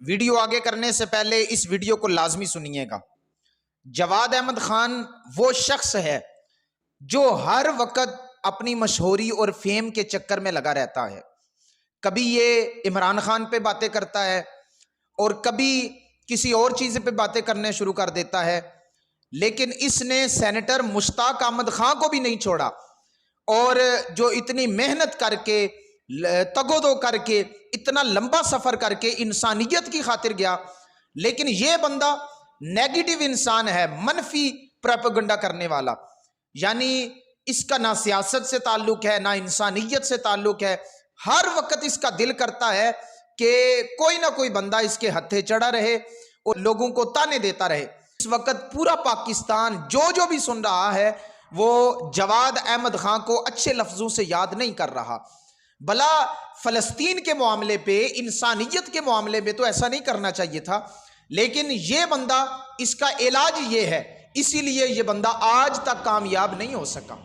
Video آگے کرنے سے پہلے اس ویڈیو کو لازمی سنیے گا۔ جواد احمد خان وہ شخص ہے جو ہر وقت اپنی مشہوری اور فیم کے چکر میں لگا رہتا ہے۔ کبھی یہ عمران خان پہ باتیں کرتا ہے اور کبھی کسی اور چیز پہ باتیں کرنے شروع کر دیتا ہے، لیکن اس نے سینیٹر مشتاق احمد خان کو بھی نہیں چھوڑا، اور جو اتنی محنت کر کے تگ و دو کر کے اتنا لمبا سفر کر کے انسانیت کی خاطر گیا، لیکن یہ بندہ نیگیٹو انسان ہے، منفی پروپیگنڈا کرنے والا، یعنی اس کا نہ سیاست سے تعلق ہے نہ انسانیت سے تعلق ہے۔ ہر وقت اس کا دل کرتا ہے کہ کوئی نہ کوئی بندہ اس کے ہتھے چڑھا رہے اور لوگوں کو تانے دیتا رہے۔ اس وقت پورا پاکستان جو بھی سن رہا ہے وہ جواد احمد خان کو اچھے لفظوں سے یاد نہیں کر رہا، بھلا فلسطین کے معاملے پہ، انسانیت کے معاملے میں تو ایسا نہیں کرنا چاہیے تھا، لیکن یہ بندہ، اس کا علاج یہ ہے، اسی لیے یہ بندہ آج تک کامیاب نہیں ہو سکا۔